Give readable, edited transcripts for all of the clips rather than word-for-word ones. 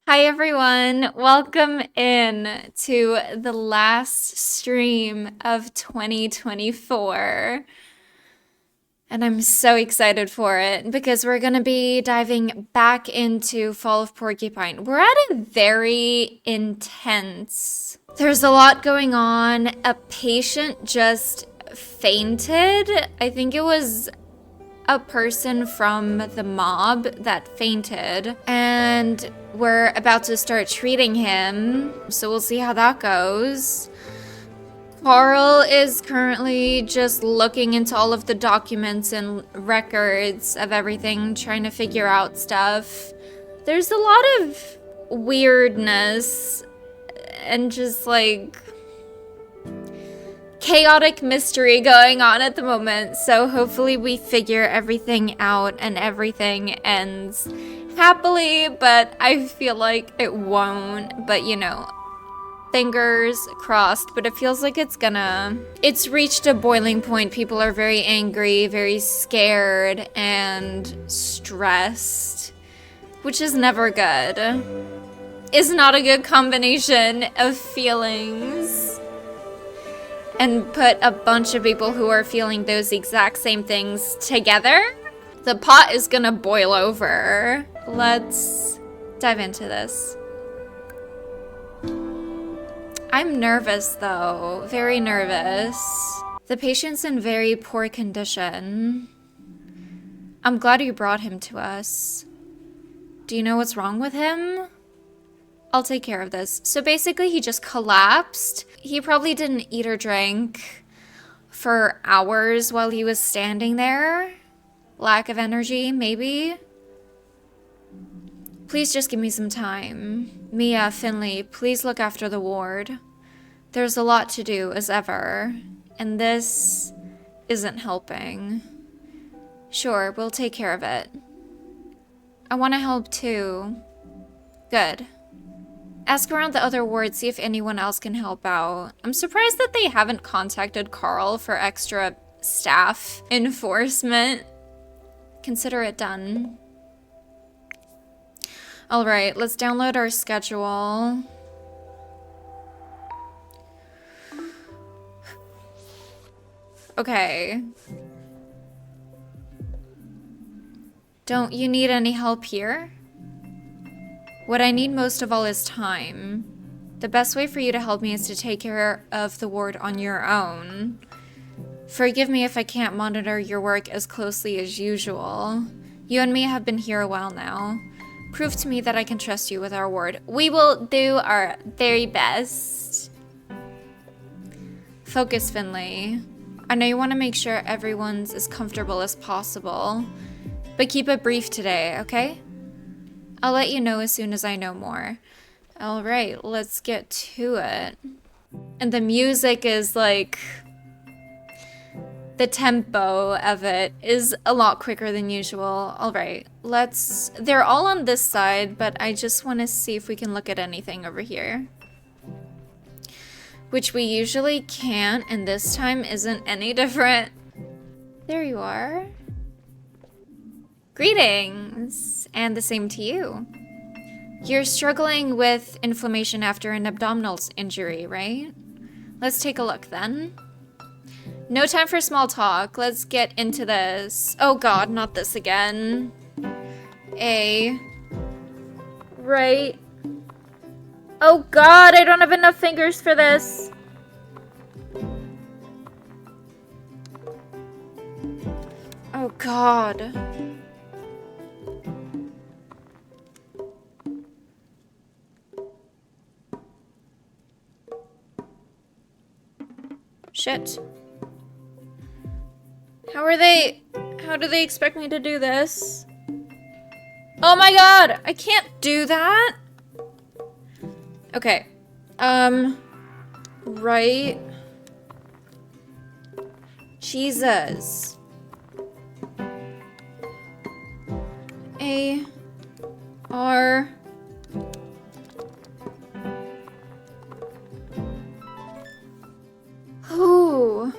Hi everyone, welcome in to the last stream of 2024. And I'm so excited for it because we're going to be diving back into Fall of Porcupine. We're at a very intense. There's a lot going on. A patient just fainted. I think it was a person from the mob that fainted, and we're about to start treating him, so we'll see how that goes. Carl is currently just looking into all of the documents and records of everything, trying to figure out stuff. There's a lot of weirdness and just like chaotic mystery going on at the moment, so hopefully we figure everything out and everything ends happily, but I feel like it won't. But you know, fingers crossed, but it feels like it's reached a boiling point. People are very angry, very scared, and stressed, which is never good. Is not a good combination of feelings. And put a bunch of people who are feeling those exact same things together, the pot is gonna boil over. Let's dive into this. I'm nervous though, very nervous. The patient's in very poor condition. I'm glad you brought him to us. Do you know what's wrong with him? I'll take care of this. So basically he just collapsed. He probably didn't eat or drink for hours while he was standing there. Lack of energy, maybe? Please just give me some time. Mia, Finley, please look after the ward. There's a lot to do, as ever, and this isn't helping. Sure, we'll take care of it. I want to help too. Good. Ask around the other wards, see if anyone else can help out. I'm surprised that they haven't contacted Carl for extra staff enforcement. Consider it done. All right, let's download our schedule. Okay. Don't you need any help here? What I need most of all is time. The best way for you to help me is to take care of the ward on your own. Forgive me if I can't monitor your work as closely as usual. You and me have been here a while now. Prove to me that I can trust you with our ward. We will do our very best. Focus, Finley. I know you want to make sure everyone's as comfortable as possible, but keep it brief today, okay? I'll let you know as soon as I know more. All right, let's get to it. And the music is like, the tempo of it is a lot quicker than usual. All right, they're all on this side, but I just want to see if we can look at anything over here. Which we usually can't, and this time isn't any different. There you are. Greetings, and the same to you. You're struggling with inflammation after an abdominal injury, right? Let's take a look then. No time for small talk. Let's get into this. Oh god, not this again. Right. Oh god, I don't have enough fingers for this. Oh god. Shit. How do they expect me to do this? Oh my god, I can't do that. Okay. Right. Jesus. A-R. Ooh.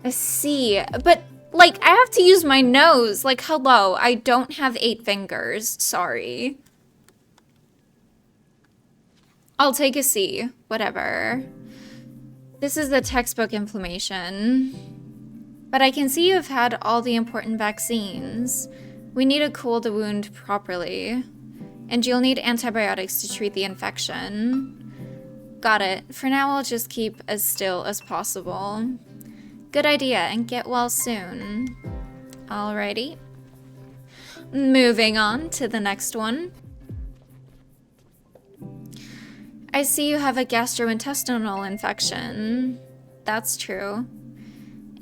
A C. But, like, I have to use my nose. Like, hello, I don't have 8 fingers. Sorry. I'll take a C. Whatever. This is the textbook inflammation. But I can see you've had all the important vaccines. We need to cool the wound properly. And you'll need antibiotics to treat the infection. Got it. For now, I'll just keep as still as possible. Good idea, and get well soon. Alrighty. Moving on to the next one. I see you have a gastrointestinal infection. That's true.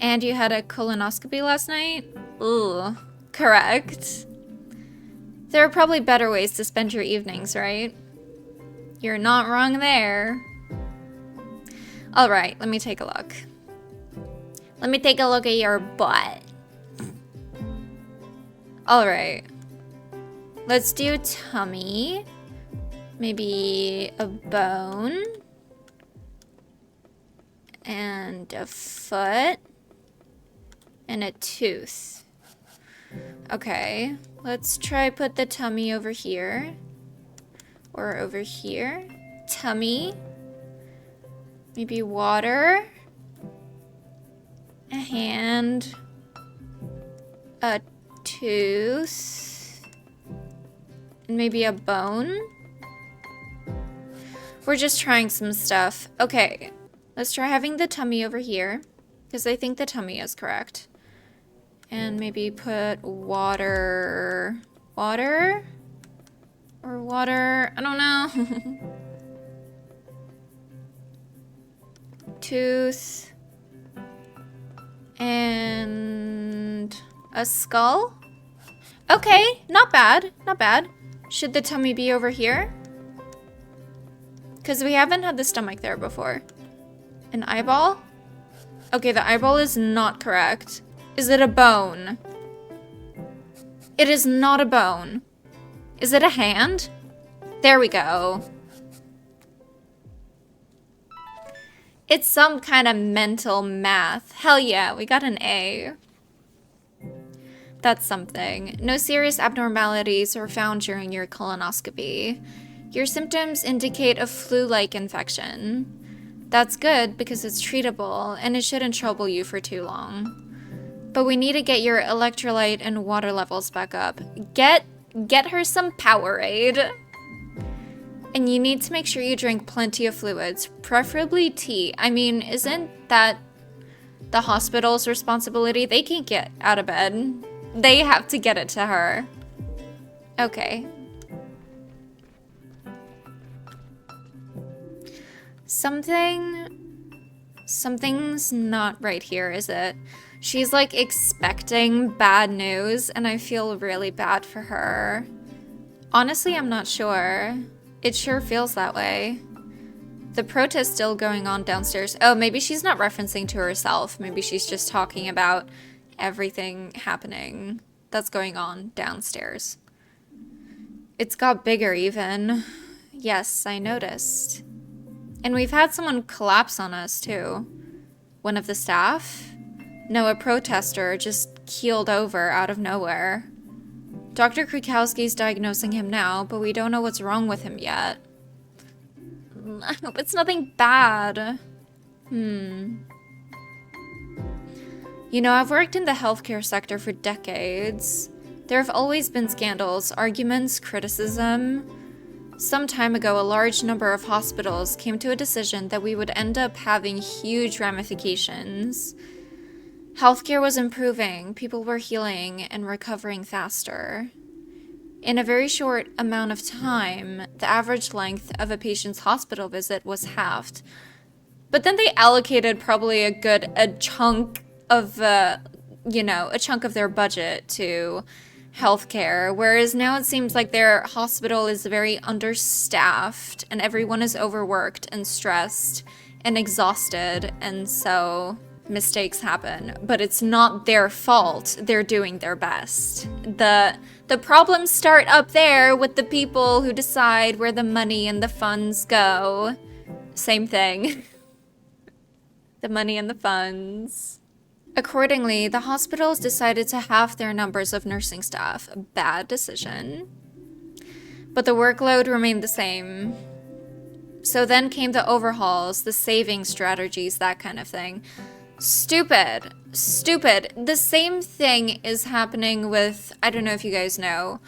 And you had a colonoscopy last night? Ooh, correct. There are probably better ways to spend your evenings, right? You're not wrong there. Alright, let me take a look. Let me take a look at your butt. Alright. Let's do tummy. Maybe a bone. And a foot. And a tooth. Okay. Let's try put the tummy over here. Or over here. Tummy. Maybe water. A hand. A tooth. And maybe a bone. We're just trying some stuff. Okay. Let's try having the tummy over here. Because I think the tummy is correct. And maybe put water. Water? Or water? I don't know. Tooth. And a skull? Okay, not bad. Not bad. Should the tummy be over here? Because we haven't had the stomach there before. An eyeball? Okay, the eyeball is not correct. Is it a bone? It is not a bone. Is it a hand? There we go. It's some kind of mental math. Hell yeah, we got an A. That's something. No serious abnormalities were found during your colonoscopy. Your symptoms indicate a flu-like infection. That's good because it's treatable and it shouldn't trouble you for too long. But we need to get your electrolyte and water levels back up. Get her some Powerade. And you need to make sure you drink plenty of fluids, preferably tea. I mean, isn't that the hospital's responsibility? They can't get out of bed. They have to get it to her. Okay. Something's not right here, is it? She's like expecting bad news and I feel really bad for her. Honestly, I'm not sure. It sure feels that way. The protest's still going on downstairs. Oh, maybe she's not referencing to herself. Maybe she's just talking about everything happening that's going on downstairs. It's got bigger even. Yes, I noticed. And we've had someone collapse on us too. One of the staff? No, a protester just keeled over out of nowhere. Dr. Krukowski's diagnosing him now, but we don't know what's wrong with him yet. I hope it's nothing bad. You know, I've worked in the healthcare sector for decades. There have always been scandals, arguments, criticism. Some time ago, a large number of hospitals came to a decision that we would end up having huge ramifications. Healthcare was improving, people were healing and recovering faster. In a very short amount of time, the average length of a patient's hospital visit was halved. But then they allocated probably a chunk of their budget to healthcare, whereas now it seems like their hospital is very understaffed and everyone is overworked and stressed and exhausted, and so mistakes happen. But it's not their fault. They're doing their best. The problems start up there with the people who decide where the money and the funds go. Same thing. The money and the funds. Accordingly, the hospitals decided to halve their numbers of nursing staff. A bad decision. But the workload remained the same. So then came the overhauls, the saving strategies, that kind of thing. Stupid. Stupid. The same thing is happening with, I don't know if you guys know.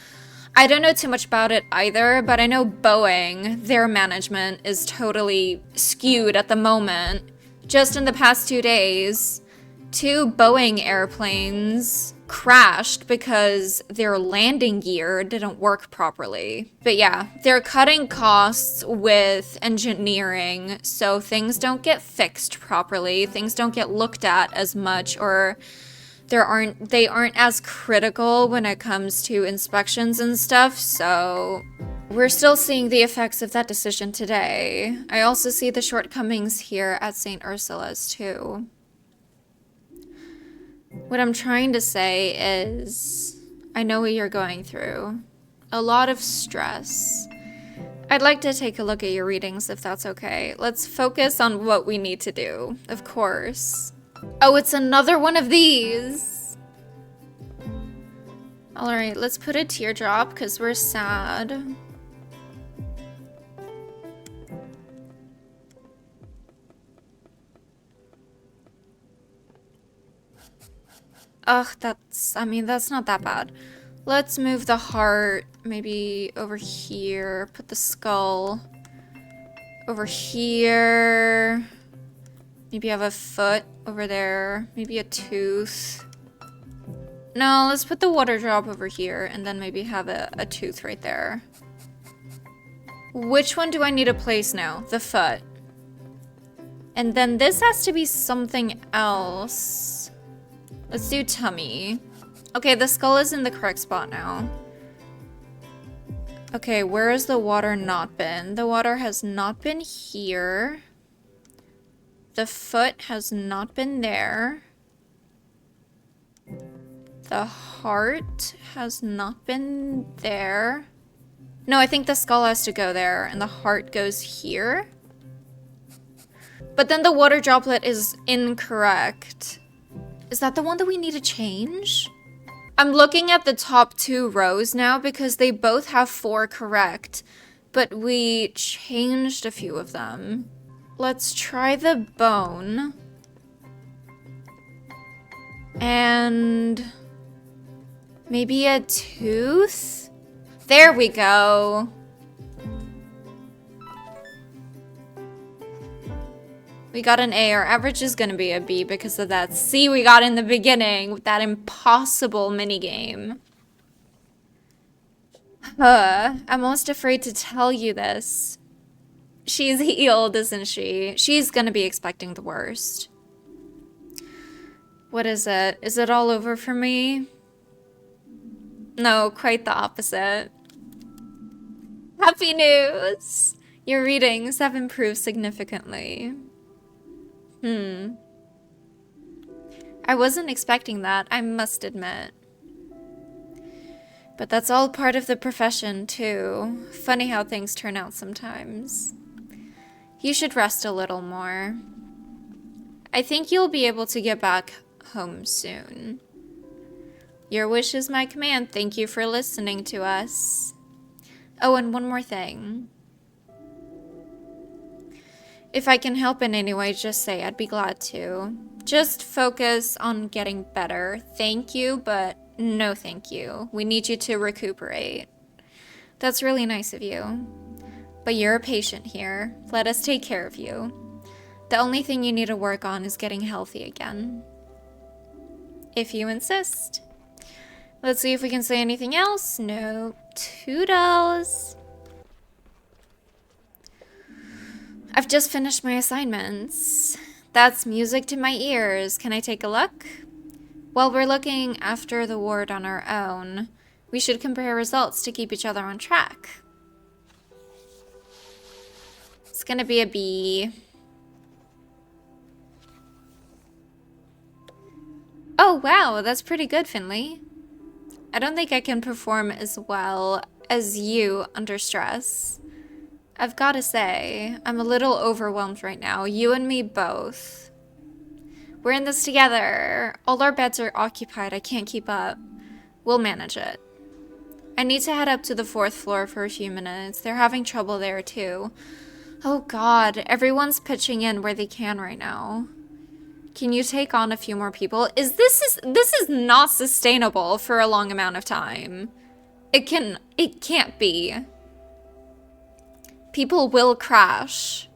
I don't know too much about it either, but I know Boeing, their management is totally skewed at the moment. Just in the past 2 days, 2 Boeing airplanes crashed because their landing gear didn't work properly. But yeah, they're cutting costs with engineering, so things don't get fixed properly, things don't get looked at as much, or they aren't as critical when it comes to inspections and stuff, so we're still seeing the effects of that decision today. I also see the shortcomings here at St. Ursula's too. What I'm trying to say is, I know what you're going through. A lot of stress. I'd like to take a look at your readings if that's okay. Let's focus on what we need to do, of course. Oh, it's another one of these! Alright, let's put a teardrop because we're sad. Ugh, that's not that bad. Let's move the heart maybe over here. Put the skull over here. Maybe have a foot over there. Maybe a tooth. No, let's put the water drop over here and then maybe have a tooth right there. Which one do I need to place now? The foot. And then this has to be something else. Let's do tummy. Okay, the skull is in the correct spot now. Okay, where has the water not been? The water has not been here. The foot has not been there. The heart has not been there. No, I think the skull has to go there and the heart goes here. But then the water droplet is incorrect. Is that the one that we need to change? I'm looking at the top 2 rows now because they both have 4 correct, but we changed a few of them. Let's try the bone. And maybe a tooth? There we go. We got an A. Our average is gonna be a B because of that C we got in the beginning with that impossible minigame. I'm almost afraid to tell you this. She's healed, isn't she? She's gonna be expecting the worst. What is it? Is it all over for me? No, quite the opposite. Happy news! Your readings have improved significantly. I wasn't expecting that, I must admit. But that's all part of the profession, too. Funny how things turn out sometimes. You should rest a little more. I think you'll be able to get back home soon. Your wish is my command. Thank you for listening to us. Oh, and one more thing. If I can help in any way, just say I'd be glad to. Just focus on getting better. Thank you, but no thank you. We need you to recuperate. That's really nice of you. But you're a patient here. Let us take care of you. The only thing you need to work on is getting healthy again. If you insist. Let's see if we can say anything else. No. Toodles. I've just finished my assignments. That's music to my ears. Can I take a look? While we're looking after the ward on our own, we should compare results to keep each other on track. It's gonna be a B. Oh, wow, that's pretty good, Finley. I don't think I can perform as well as you under stress. I've got to say, I'm a little overwhelmed right now. You and me both. We're in this together. All our beds are occupied. I can't keep up. We'll manage it. I need to head up to the 4th floor for a few minutes. They're having trouble there too. Oh God, everyone's pitching in where they can right now. Can you take on a few more people? This is not sustainable for a long amount of time. It can't be. People will crash.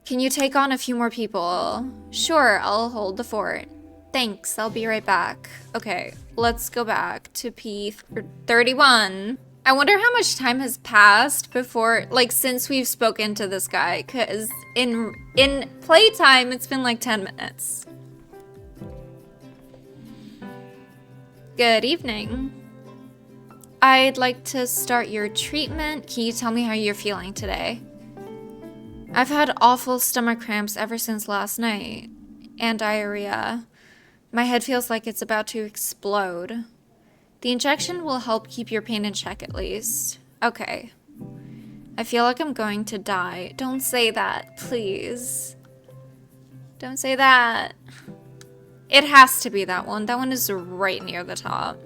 Can you take on a few more people? Sure, I'll hold the fort. Thanks, I'll be right back. Okay, let's go back to P31. I wonder how much time has passed before, like, since we've spoken to this guy, because in playtime, it's been like 10 minutes. Good evening. I'd like to start your treatment. Can you tell me how you're feeling today? I've had awful stomach cramps ever since last night, and diarrhea. My head feels like it's about to explode. The injection will help keep your pain in check at least. Okay. I feel like I'm going to die. Don't say that, please. Don't say that. It has to be that one. That one is right near the top.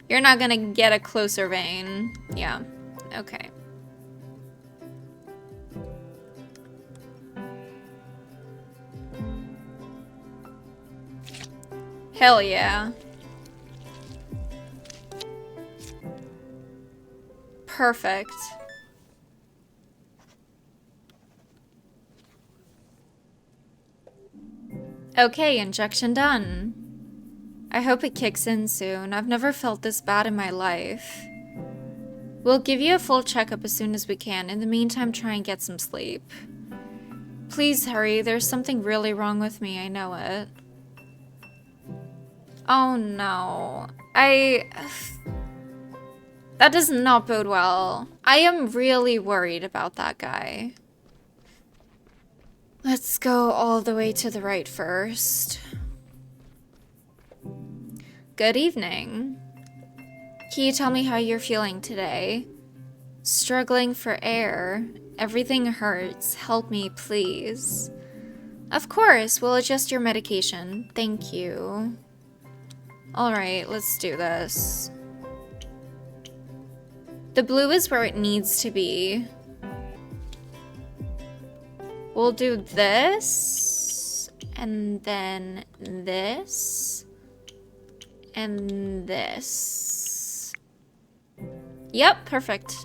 You're not gonna get a closer vein. Yeah. Okay. Hell yeah. Perfect. Okay, injection done. I hope it kicks in soon. I've never felt this bad in my life. We'll give you a full checkup as soon as we can. In the meantime, try and get some sleep. Please hurry. There's something really wrong with me. I know it. Oh no. That does not bode well. I am really worried about that guy. Let's go all the way to the right first. Good evening. Can you tell me how you're feeling today? Struggling for air. Everything hurts. Help me, please. Of course, we'll adjust your medication. Thank you. Alright, let's do this. The blue is where it needs to be. We'll do this, and then this, and this. Yep, perfect.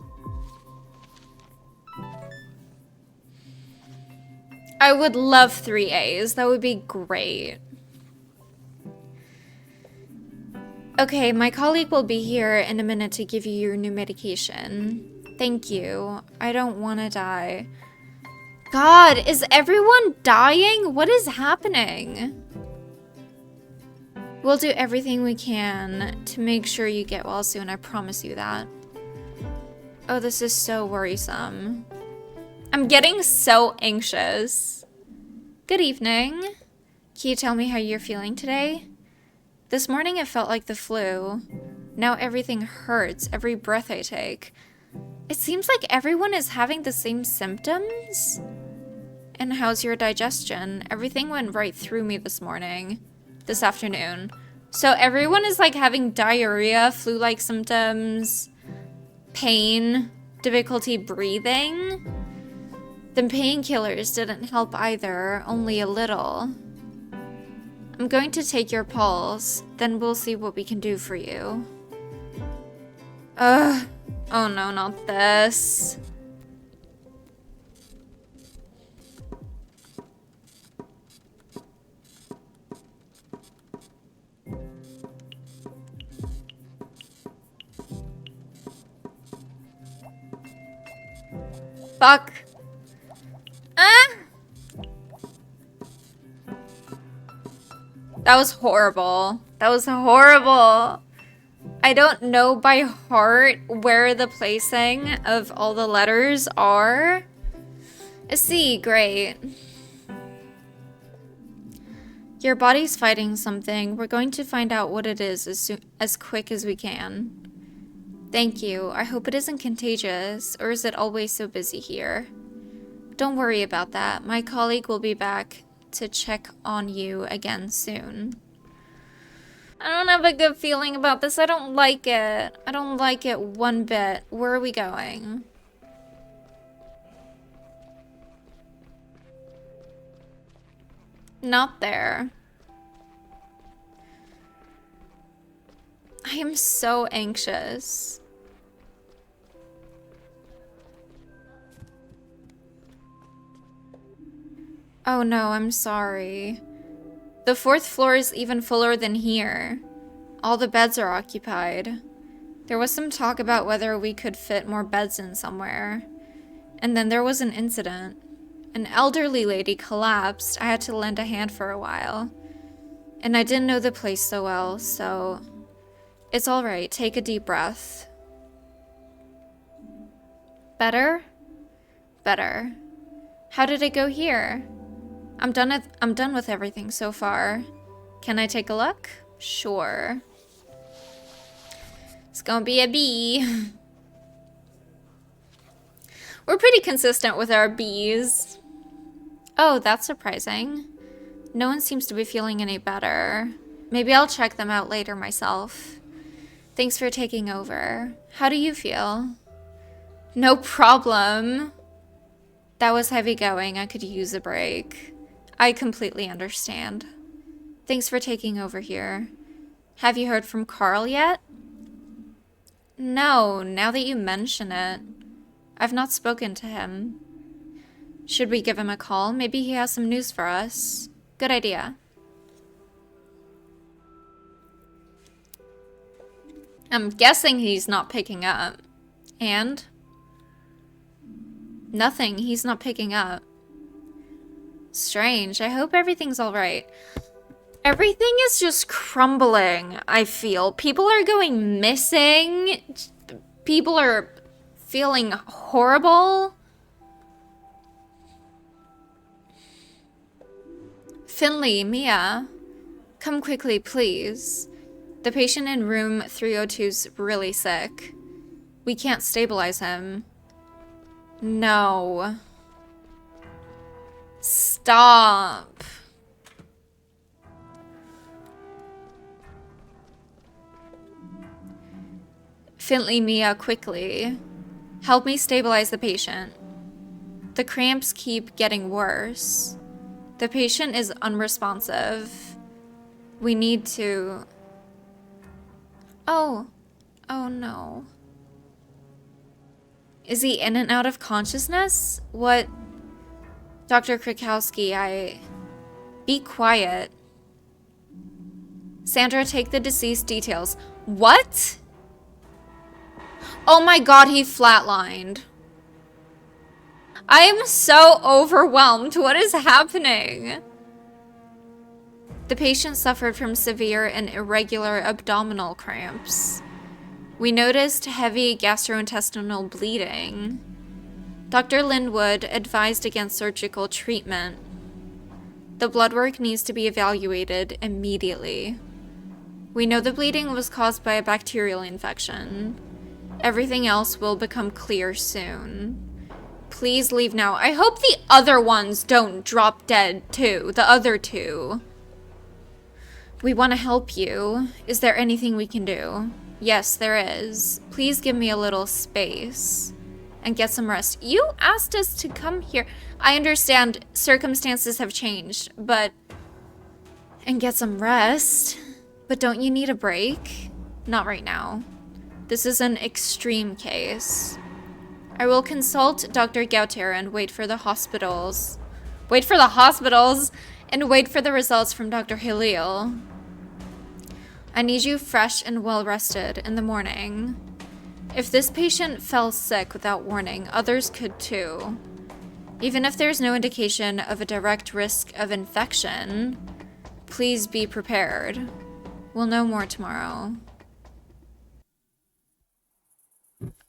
I would love 3 A's. That would be great. Okay, my colleague will be here in a minute to give you your new medication. Thank you. I don't want to die. God, is everyone dying? What is happening? We'll do everything we can to make sure you get well soon. I promise you that. Oh, this is so worrisome. I'm getting so anxious. Good evening. Can you tell me how you're feeling today? This morning it felt like the flu. Now everything hurts, every breath I take. It seems like everyone is having the same symptoms. And how's your digestion? Everything went right through me this afternoon. So everyone is like having diarrhea, flu-like symptoms, pain, difficulty breathing. The painkillers didn't help either, only a little. I'm going to take your pulse, then we'll see what we can do for you. Ugh. Oh no, not this. Fuck. That was horrible. That was horrible. I don't know by heart where the placing of all the letters are. A C, great. Your body's fighting something. We're going to find out what it is as quick as we can. Thank you. I hope it isn't contagious, or is it always so busy here? Don't worry about that. My colleague will be back to check on you again soon. I don't have a good feeling about this. I don't like it. I don't like it one bit. Where are we going? Not there. I am so anxious. Oh no, I'm sorry. The fourth floor is even fuller than here. All the beds are occupied. There was some talk about whether we could fit more beds in somewhere. And then there was an incident. An elderly lady collapsed. I had to lend a hand for a while. And I didn't know the place so well, so... It's alright. Take a deep breath. Better? Better. How did it go here? I'm done with everything so far. Can I take a look? Sure. It's gonna be a B. We're pretty consistent with our B's. Oh, that's surprising. No one seems to be feeling any better. Maybe I'll check them out later myself. Thanks for taking over. How do you feel? No problem. That was heavy going. I could use a break. I completely understand. Thanks for taking over here. Have you heard from Carl yet? No, now that you mention it. I've not spoken to him. Should we give him a call? Maybe he has some news for us. Good idea. I'm guessing he's not picking up. And? Nothing. He's not picking up. Strange. I hope everything's alright. Everything is just crumbling, I feel. People are going missing. People are feeling horrible. Finley, Mia, come quickly, please. The patient in room 302's really sick. We can't stabilize him. No. Stop. Finley, Mia, quickly. Help me stabilize the patient. The cramps keep getting worse. The patient is unresponsive. We need to... Oh. Oh no. Is he in and out of consciousness? What? Dr. Krakowski, Be quiet. Sandra, take the deceased details. What? Oh my god, he flatlined. I am so overwhelmed. What is happening? The patient suffered from severe and irregular abdominal cramps. We noticed heavy gastrointestinal bleeding. Dr. Linwood advised against surgical treatment. The blood work needs to be evaluated immediately. We know the bleeding was caused by a bacterial infection. Everything else will become clear soon. Please leave now. I hope the other ones don't drop dead too. The other two. We want to help you. Is there anything we can do? Yes, there is. Please give me a little space and get some rest. You asked us to come here. I understand circumstances have changed, but... And get some rest. But don't you need a break? Not right now. This is an extreme case. I will consult Dr. Gauter and wait for the hospitals. Wait for the hospitals? And wait for the results from Dr. Halil. I need you fresh and well-rested in the morning. If this patient fell sick without warning, others could too. Even if there's no indication of a direct risk of infection, please be prepared. We'll know more tomorrow.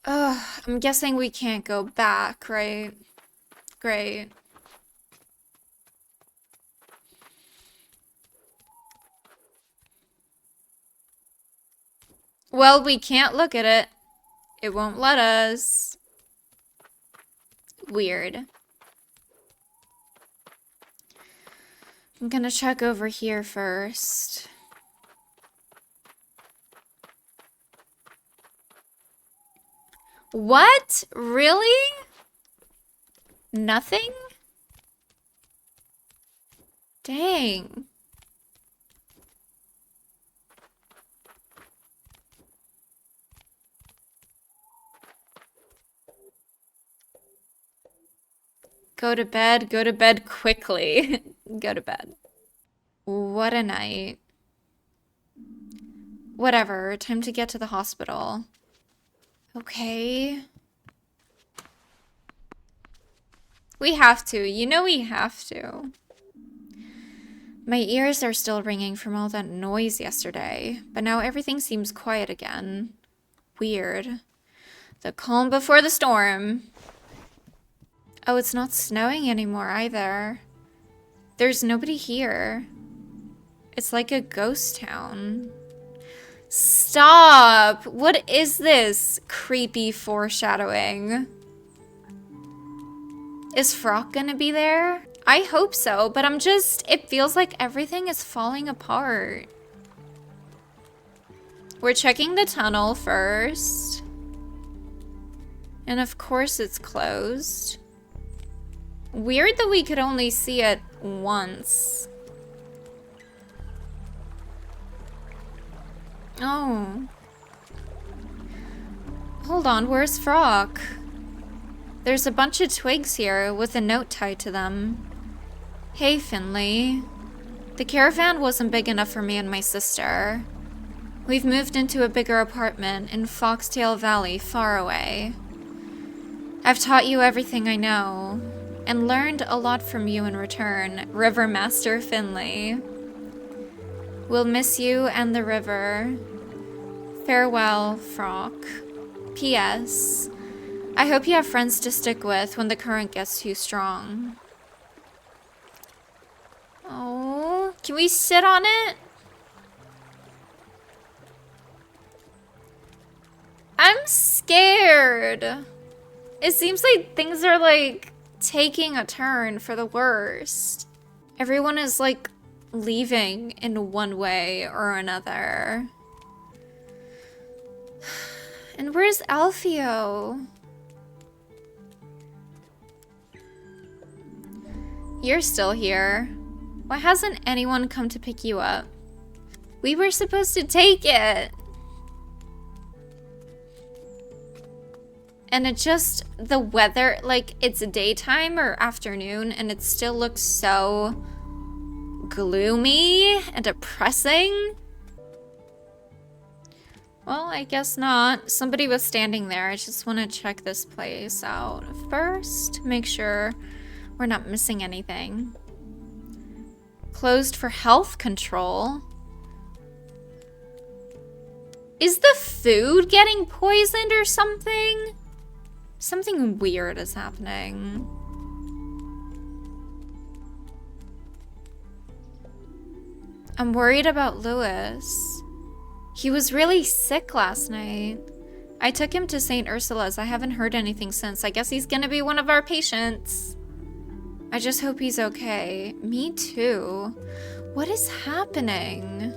Ugh, I'm guessing we can't go back, right? Great. Well, we can't look at it. It won't let us. Weird. I'm gonna check over here first. What? Really? Nothing? Dang. Go to bed quickly. Go to bed. What a night. Whatever, time to get to the hospital. Okay. We have to, you know we have to. My ears are still ringing from all that noise yesterday, but now everything seems quiet again. Weird. The calm before the storm. Oh, it's not snowing anymore either. There's nobody here. It's like a ghost town. Stop! What is this creepy foreshadowing? Is Frock gonna be there? I hope so, but it feels like everything is falling apart. We're checking the tunnel first. And of course it's closed. Weird that we could only see it once. Oh. Hold on, where's Frock? There's a bunch of twigs here with a note tied to them. Hey, Finley. The caravan wasn't big enough for me and my sister. We've moved into a bigger apartment in Foxtail Valley, far away. I've taught you everything I know, and learned a lot from you in return, River Master Finley. We'll miss you and the river. Farewell, Frock. P.S. I hope you have friends to stick with when the current gets too strong. Oh, can we sit on it? I'm scared. It seems like things are like taking a turn for the worst. Everyone is like leaving in one way or another. And where's Alfio? You're still here. Why hasn't anyone come to pick you up? We were supposed to take it. And it just, the weather, like it's daytime or afternoon and it still looks so gloomy and depressing. Well, I guess not. Somebody was standing there. I just want to check this place out first. Make sure we're not missing anything. Closed for health control. Is the food getting poisoned or something? Something weird is happening. I'm worried about Lewis. He was really sick last night. I took him to St. Ursula's. I haven't heard anything since. I guess he's gonna be one of our patients. I just hope he's okay. Me too. What is happening?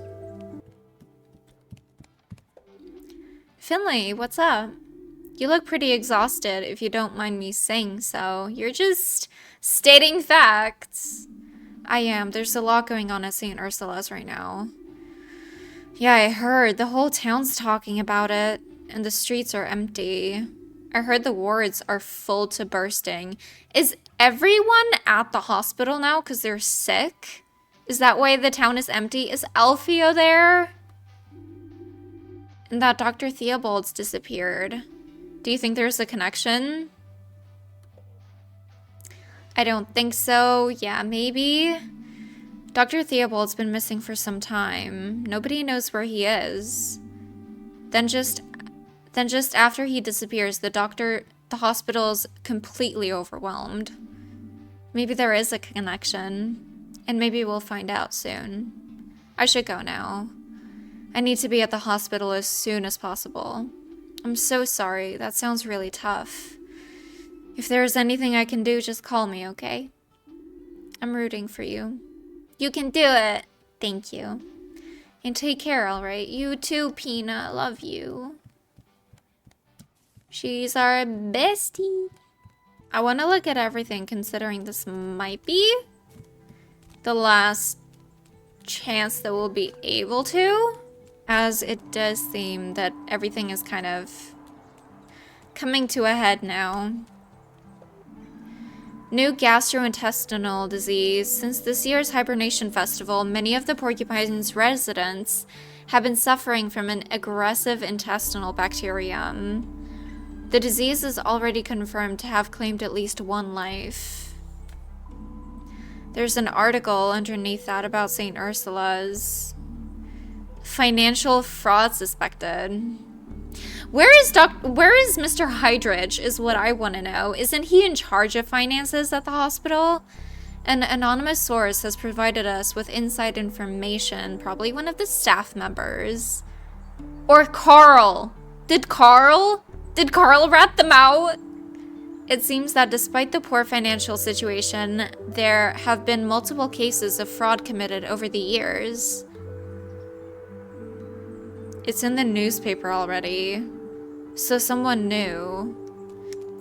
Finley, what's up? You look pretty exhausted, if you don't mind me saying so. You're just stating facts. I am. There's a lot going on at St. Ursula's right now. Yeah, I heard. The whole town's talking about it, and the streets are empty. I heard the wards are full to bursting. Is everyone at the hospital now because they're sick? Is that why the town is empty? Is Alfio there? And that Dr. Theobald's disappeared. Do you think there's a connection? I don't think so. Yeah, maybe. Dr. Theobald's been missing for some time. Nobody knows where he is. Then just after he disappears, the hospital's completely overwhelmed. Maybe there is a connection, and maybe we'll find out soon. I should go now. I need to be at the hospital as soon as possible. I'm so sorry. That sounds really tough. If there is anything I can do, just call me, okay? I'm rooting for you. You can do it. Thank you. And take care, alright? You too, Peanut. Love you. She's our bestie. I want to look at everything considering this might be the last chance that we'll be able to, as it does seem that everything is kind of coming to a head now. New gastrointestinal disease. Since this year's hibernation festival, many of the Porcupine's residents have been suffering from an aggressive intestinal bacterium. The disease is already confirmed to have claimed at least one life. There's an article underneath that about St. Ursula's. Financial fraud suspected. Where is Mr. Hydridge is what I want to know. Isn't he in charge of finances at the hospital? An anonymous source has provided us with inside information, probably one of the staff members. Or Carl. Did Carl rat them out? It seems that despite the poor financial situation, there have been multiple cases of fraud committed over the years. It's in the newspaper already. So someone knew.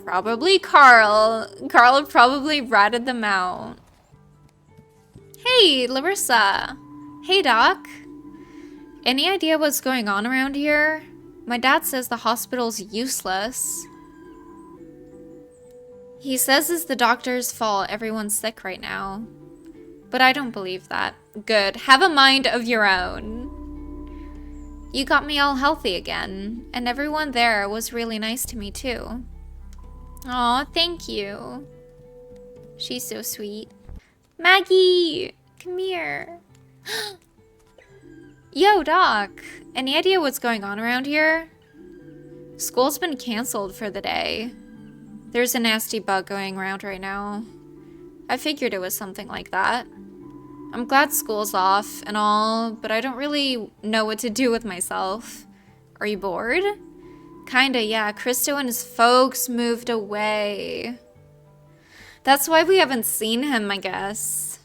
Probably Carl. Carl probably ratted them out. Hey, Larissa. Hey, Doc. Any idea what's going on around here? My dad says the hospital's useless. He says it's the doctor's fault everyone's sick right now. But I don't believe that. Good. Have a mind of your own. You got me all healthy again, and everyone there was really nice to me too. Aw, thank you. She's so sweet. Maggie! Come here. Yo, Doc. Any idea what's going on around here? School's been canceled for the day. There's a nasty bug going around right now. I figured it was something like that. I'm glad school's off and all, but I don't really know what to do with myself. Are you bored? Kinda, yeah. Christo and his folks moved away. That's why we haven't seen him, I guess.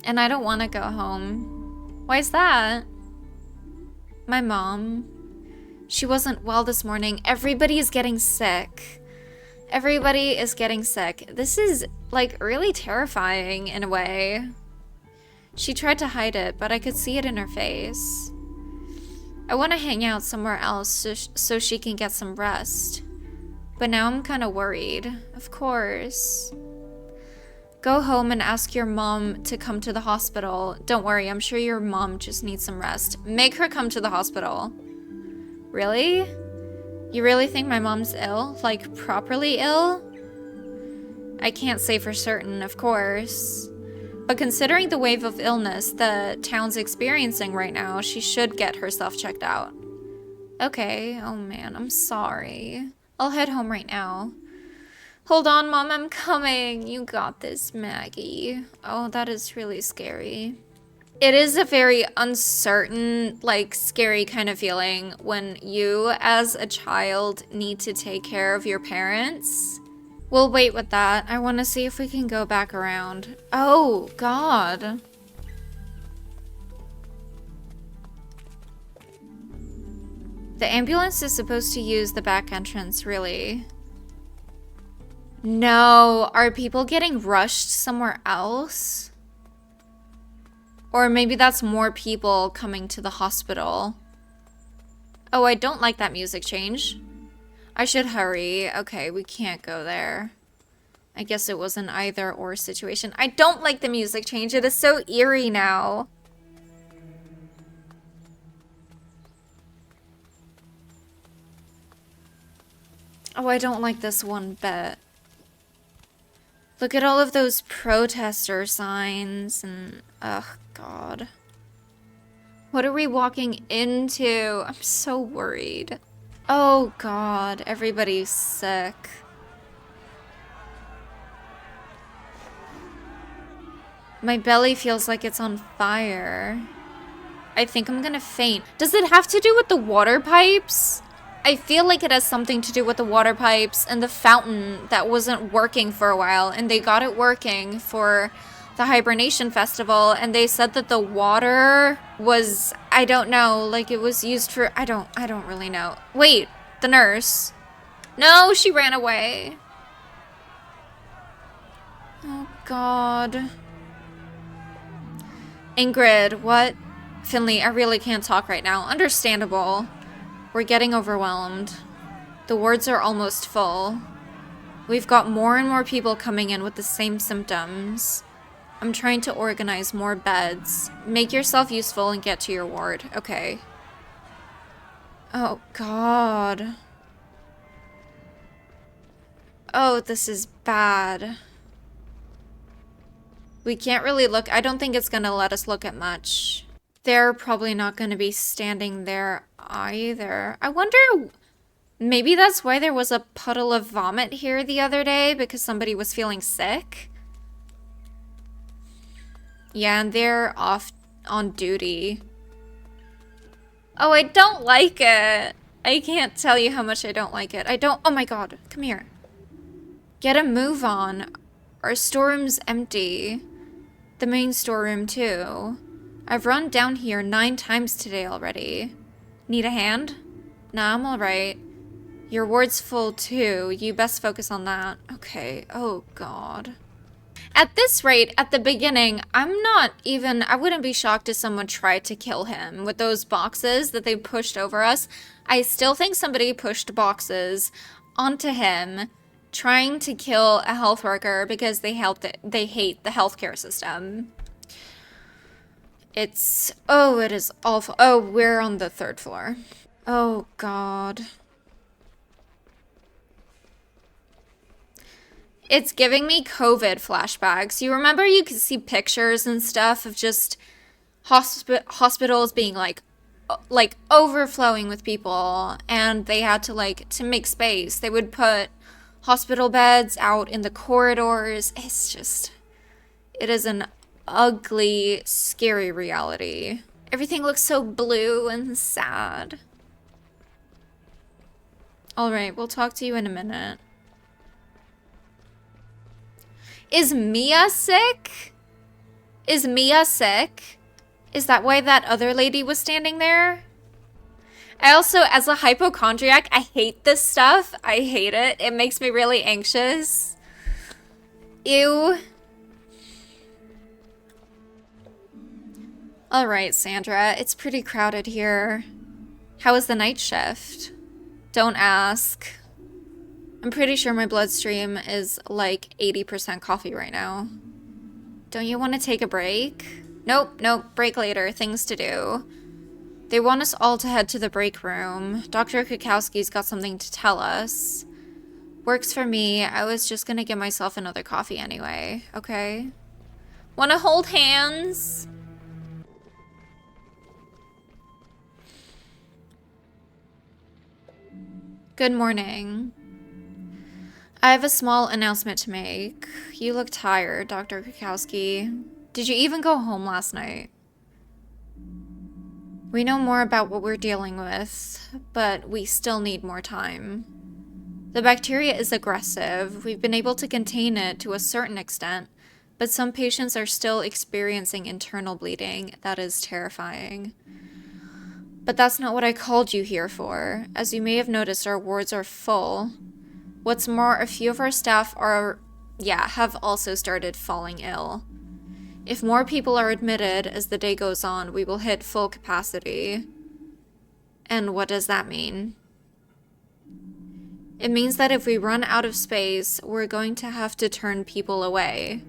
And I don't want to go home. Why's that? My mom. She wasn't well this morning. Everybody is getting sick. Everybody is getting sick. This is, like, really terrifying in a way. She tried to hide it, but I could see it in her face. I want to hang out somewhere else so she can get some rest. But now I'm kind of worried. Of course. Go home and ask your mom to come to the hospital. Don't worry, I'm sure your mom just needs some rest. Make her come to the hospital. Really? You really think my mom's ill? Like, properly ill? I can't say for certain, of course. But considering the wave of illness the town's experiencing right now, she should get herself checked out. Okay, oh man, I'm sorry. I'll head home right now. Hold on, Mom, I'm coming. You got this, Maggie. Oh, that is really scary. It is a very uncertain, like, scary kind of feeling when you, as a child, need to take care of your parents. We'll wait with that. I want to see if we can go back around. Oh, God. The ambulance is supposed to use the back entrance, really. No, are people getting rushed somewhere else? Or maybe that's more people coming to the hospital. Oh, I don't like that music change. I should hurry. Okay, we can't go there. I guess it was an either or situation. I don't like the music change. It is so eerie now. Oh, I don't like this one bit. Look at all of those protester signs and... ugh, God. What are we walking into? I'm so worried. Oh, God. Everybody's sick. My belly feels like it's on fire. I think I'm gonna faint. Does it have to do with the water pipes? I feel like it has something to do with the water pipes and the fountain that wasn't working for a while, and they got it working for the hibernation festival, and they said that the water was, I don't know, like it was used for, I don't really know. Wait, The nurse. No, she ran away. Oh, God. Ingrid, what? Finley, I really can't talk right now. Understandable. We're getting overwhelmed. The wards are almost full. We've got more and more people coming in with the same symptoms. I'm trying to organize more beds. Make yourself useful and get to your ward. Okay. Oh, God. Oh, this is bad. We can't really look. I don't think it's going to let us look at much. They're probably not going to be standing there either. I wonder, maybe that's why there was a puddle of vomit here the other day, because somebody was feeling sick. Yeah, and they're off on duty. Oh, I don't like it. I can't tell you how much I don't like it. Oh my God, come here. Get a move on. Our storeroom's empty. The main storeroom too. I've run down here 9 times today already. Need a hand? Nah, I'm alright. Your ward's full too. You best focus on that. Okay. Oh, God. At this rate, at the beginning, I wouldn't be shocked if someone tried to kill him with those boxes that they pushed over us. I still think somebody pushed boxes onto him, trying to kill a health worker because they hate the healthcare system. It is awful. Oh, we're on the 3rd floor. Oh, God. It's giving me COVID flashbacks. You remember you could see pictures and stuff of just hospitals being like overflowing with people, and they had to make space. They would put hospital beds out in the corridors. It is an ugly, scary reality. Everything looks so blue and sad. All right, we'll talk to you in a minute. Is Mia sick? Is Mia sick? Is that why that other lady was standing there? I also, as a hypochondriac, I hate this stuff. I hate it. It makes me really anxious. Ew. Alright, Sandra. It's pretty crowded here. How was the night shift? Don't ask. I'm pretty sure my bloodstream is like 80% coffee right now. Don't you want to take a break? Nope, break later. Things to do. They want us all to head to the break room. Dr. Kukowski's got something to tell us. Works for me. I was just gonna get myself another coffee anyway, okay? Wanna hold hands? Good morning. I have a small announcement to make. You look tired, Dr. Kukowski. Did you even go home last night? We know more about what we're dealing with, but we still need more time. The bacteria is aggressive. We've been able to contain it to a certain extent, but some patients are still experiencing internal bleeding. That is terrifying. But that's not what I called you here for. As you may have noticed, our wards are full. What's more, a few of our staff have also started falling ill. If more people are admitted as the day goes on, we will hit full capacity. And what does that mean? It means that if we run out of space, we're going to have to turn people away.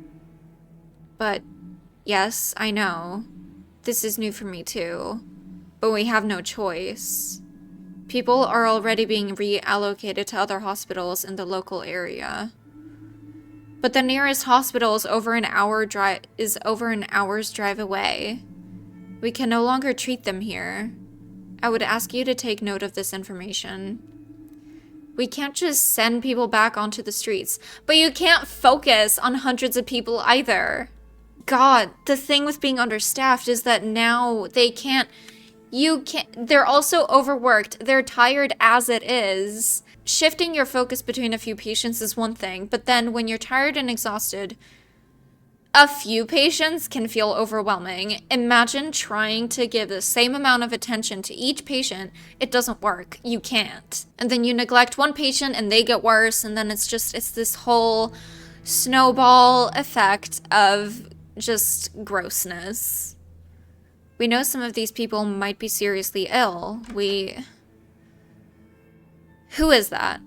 But, yes, I know. This is new for me too. But we have no choice. People are already being reallocated to other hospitals in the local area. But the nearest hospital is over an hour's drive away. We can no longer treat them here. I would ask you to take note of this information. We can't just send people back onto the streets, but you can't focus on hundreds of people either. God, the thing with being understaffed is that now they're also overworked. They're tired as it is. Shifting your focus between a few patients is one thing, but then when you're tired and exhausted, A few patients can feel overwhelming. Imagine trying to give the same amount of attention to each patient. It doesn't work. You can't. And then you neglect one patient and they get worse, and then it's this whole snowball effect of just grossness. We know some of these people might be seriously ill. Who is that?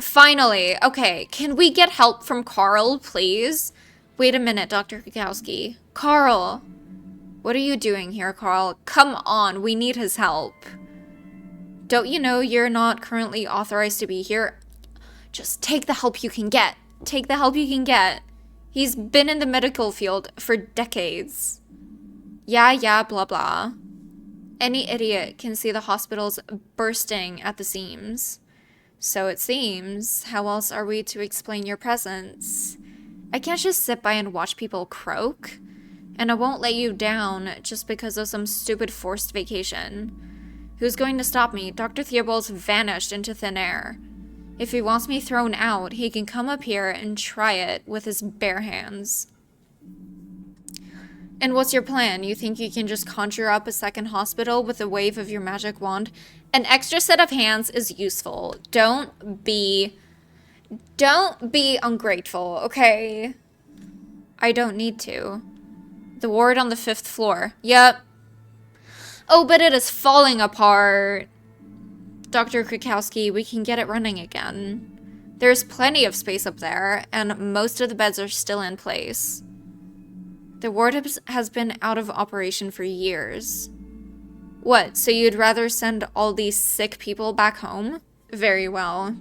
Finally. Okay, can we get help from Carl, please? Wait a minute, Dr. Kukowski. Carl! What are you doing here, Carl? Come on, we need his help. Don't you know you're not currently authorized to be here? Just take the help you can get. Take the help you can get. He's been in the medical field for decades. Yeah, blah blah. Any idiot can see the hospitals bursting at the seams. So it seems. How else are we to explain your presence? I can't just sit by and watch people croak. And I won't let you down just because of some stupid forced vacation. Who's going to stop me? Dr. Theobald's vanished into thin air. If he wants me thrown out, he can come up here and try it with his bare hands. And what's your plan? You think you can just conjure up a second hospital with a wave of your magic wand? An extra set of hands is useful. Don't be ungrateful, okay? I don't need to. The ward on the 5th floor. Yep. Oh, but it is falling apart. Dr. Krakowski, we can get it running again. There's plenty of space up there, and most of the beds are still in place. The ward has been out of operation for years. What, so you'd rather send all these sick people back home? Very well.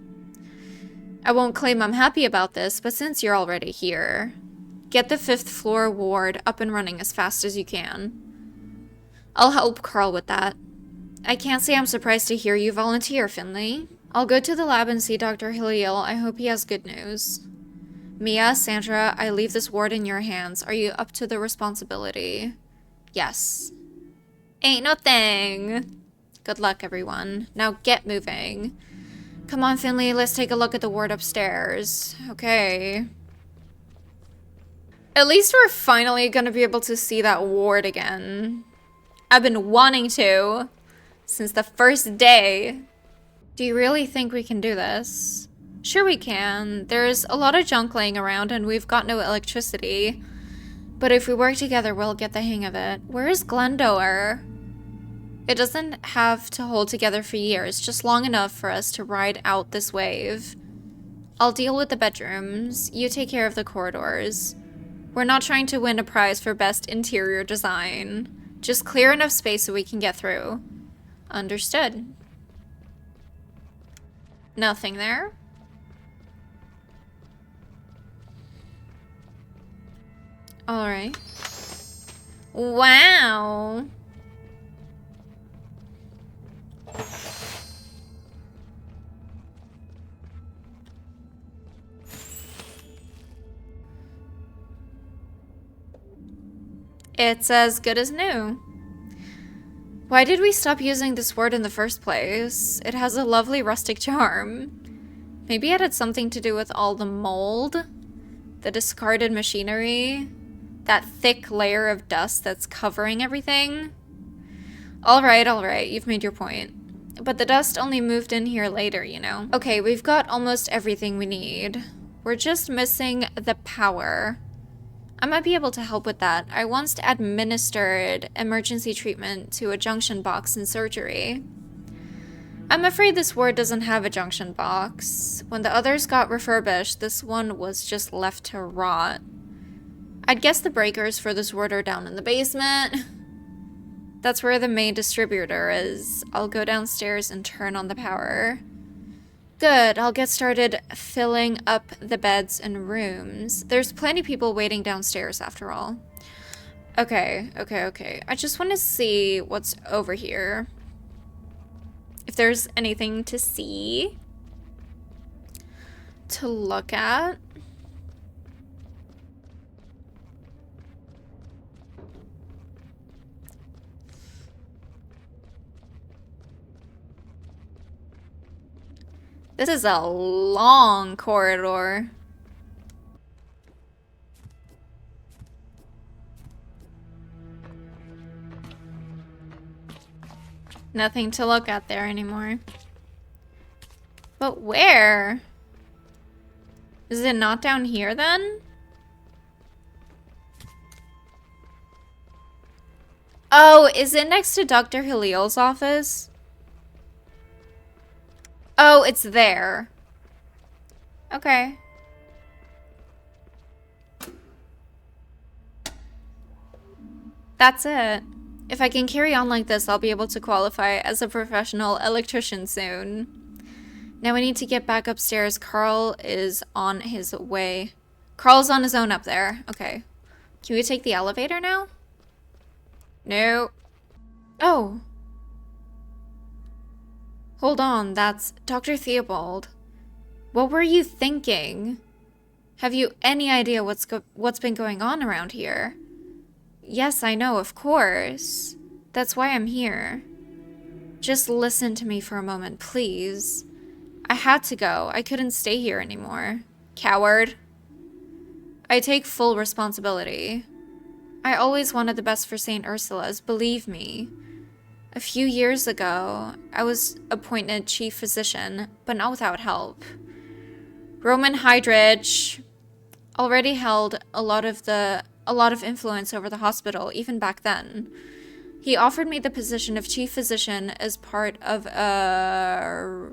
I won't claim I'm happy about this, but since you're already here, get the 5th floor ward up and running as fast as you can. I'll help Carl with that. I can't say I'm surprised to hear you volunteer, Finley. I'll go to the lab and see Dr. Hilliel. I hope he has good news. Mia, Sandra, I leave this ward in your hands. Are you up to the responsibility? Yes. Ain't no thing. Good luck, everyone. Now get moving. Come on, Finley, let's take a look at the ward upstairs. Okay. At least we're finally gonna be able to see that ward again. I've been wanting to since the first day. Do you really think we can do this? Sure we can. There's a lot of junk laying around and we've got no electricity. But if we work together, we'll get the hang of it. Where is Glendor? It doesn't have to hold together for years, just long enough for us to ride out this wave. I'll deal with the bedrooms. You take care of the corridors. We're not trying to win a prize for best interior design. Just clear enough space so we can get through. Understood. Nothing there. Alright. Wow. It's as good as new. Why did we stop using this word in the first place? It has a lovely rustic charm. Maybe it had something to do with all the mold, the discarded machinery, that thick layer of dust that's covering everything. All right, you've made your point. But the dust only moved in here later, you know? Okay, we've got almost everything we need. We're just missing the power. I might be able to help with that. I once administered emergency treatment to a junction box in surgery. I'm afraid this ward doesn't have a junction box. When the others got refurbished, this one was just left to rot. I'd guess the breakers for this ward are down in the basement. That's where the main distributor is. I'll go downstairs and turn on the power. Good, I'll get started filling up the beds and rooms. There's plenty of people waiting downstairs after all. Okay. I just want to see what's over here. If there's anything to see. To look at. This is a long corridor. Nothing to look at there anymore. But where? Is it not down here then? Oh, is it next to Dr. Halil's office? Oh, it's there. Okay. That's it. If I can carry on like this, I'll be able to qualify as a professional electrician soon. Now I need to get back upstairs. Carl is on his way. Carl's on his own up there. Okay. Can we take the elevator now? No. Oh. Hold on, that's Dr. Theobald. What were you thinking? Have you any idea what's been going on around here? Yes, I know, of course. That's why I'm here. Just listen to me for a moment, please. I had to go. I couldn't stay here anymore. Coward. I take full responsibility. I always wanted the best for St. Ursula's, believe me. A few years ago, I was appointed chief physician, but not without help. Roman Heidrich already held a lot of influence over the hospital, even back then. He offered me the position of chief physician as part of a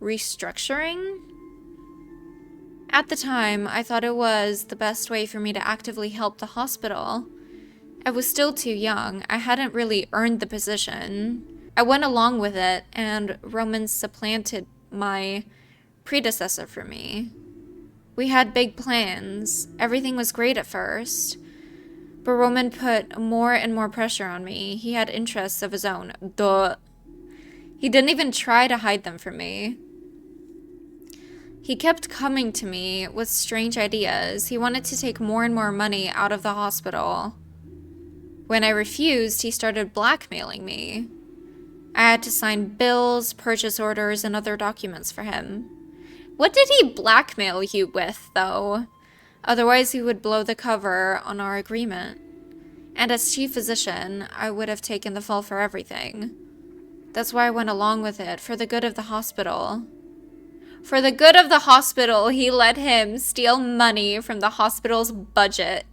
restructuring. At the time, I thought it was the best way for me to actively help the hospital. I was still too young. I hadn't really earned the position. I went along with it, and Roman supplanted my predecessor for me. We had big plans. Everything was great at first. But Roman put more and more pressure on me. He had interests of his own. Duh. He didn't even try to hide them from me. He kept coming to me with strange ideas. He wanted to take more and more money out of the hospital. When I refused, he started blackmailing me. I had to sign bills, purchase orders, and other documents for him. What did he blackmail you with, though? Otherwise, he would blow the cover on our agreement. And as chief physician, I would have taken the fall for everything. That's why I went along with it, for the good of the hospital. For the good of the hospital, he let him steal money from the hospital's budget.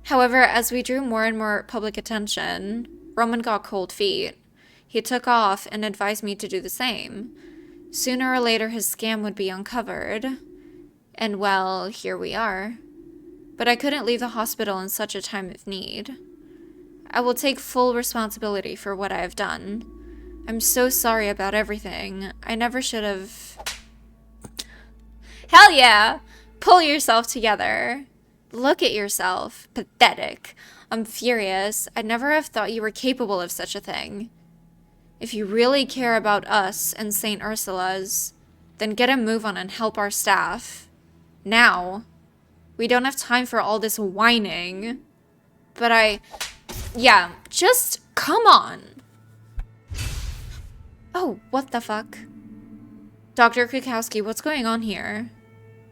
However, as we drew more and more public attention, Roman got cold feet. He took off and advised me to do the same. Sooner or later, his scam would be uncovered. And well, here we are. But I couldn't leave the hospital in such a time of need. I will take full responsibility for what I have done. I'm so sorry about everything. I never should have... Hell yeah! Pull yourself together. Look at yourself. Pathetic. I'm furious. I'd never have thought you were capable of such a thing. If you really care about us and St. Ursula's, then get a move on and help our staff. Now. We don't have time for all this whining. But yeah, just come on. Oh, what the fuck? Dr. Kukowski, what's going on here?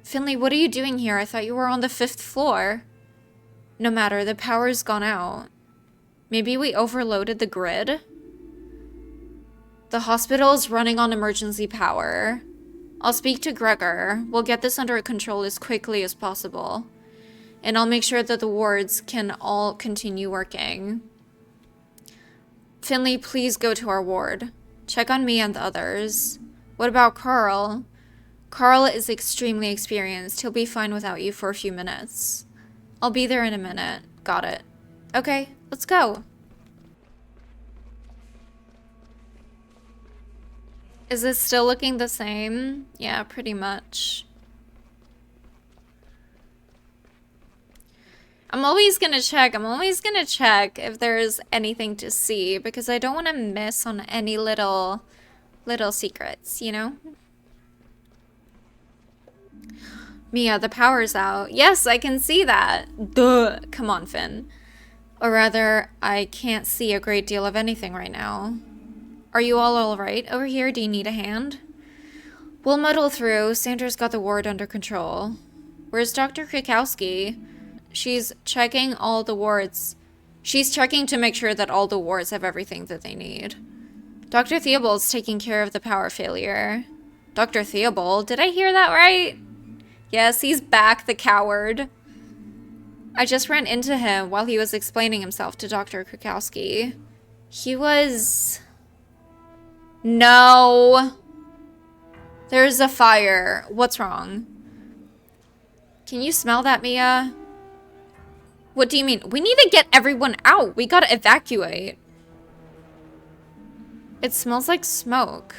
Finley, what are you doing here? I thought you were on the 5th floor. No matter, the power's gone out. Maybe we overloaded the grid? The hospital's running on emergency power. I'll speak to Gregor. We'll get this under control as quickly as possible. And I'll make sure that the wards can all continue working. Finley, please go to our ward. Check on me and the others. What about Carl? Carl is extremely experienced. He'll be fine without you for a few minutes. I'll be there in a minute. Got it. Okay, let's go. Is this still looking the same? Yeah, pretty much. I'm always gonna check if there's anything to see, because I don't want to miss on any little secrets, you know? Mia, the power's out. Yes, I can see that. Duh. Come on, Finn. Or rather, I can't see a great deal of anything right now. Are you all right over here? Do you need a hand? We'll muddle through. Sandra's got the ward under control. Where's Dr. Krakowski? She's checking all the wards. She's checking to make sure that all the wards have everything that they need. Dr. Theobald's taking care of the power failure. Dr. Theobald? Did I hear that right? Yes, he's back, the coward. I just ran into him while he was explaining himself to Dr. Krakowski. He was... No. There's a fire. What's wrong? Can you smell that, Mia? What do you mean? We need to get everyone out. We gotta evacuate. It smells like smoke.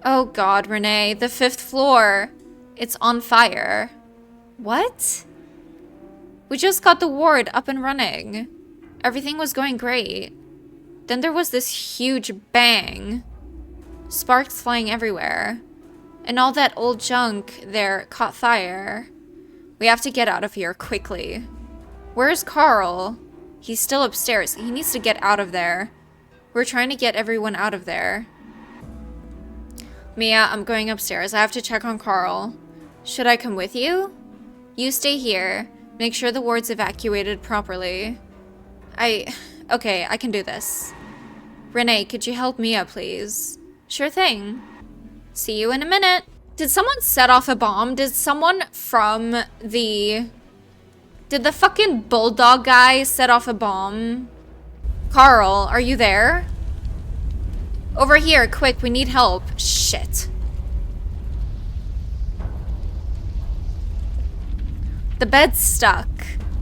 Oh God, Renee. The 5th floor. It's on fire. What? We just got the ward up and running. Everything was going great. Then there was this huge bang. Sparks flying everywhere. And all that old junk there caught fire. We have to get out of here quickly. Where's Carl? He's still upstairs. He needs to get out of there. We're trying to get everyone out of there. Mia, I'm going upstairs. I have to check on Carl. Should I come with you? You stay here. Make sure the ward's evacuated properly. Okay, I can do this. Renee, could you help Mia, please? Sure thing. See you in a minute. Did someone set off a bomb? Did someone from the... Did the fucking bulldog guy set off a bomb? Carl, are you there? Over here, quick, we need help. Shit. The bed's stuck.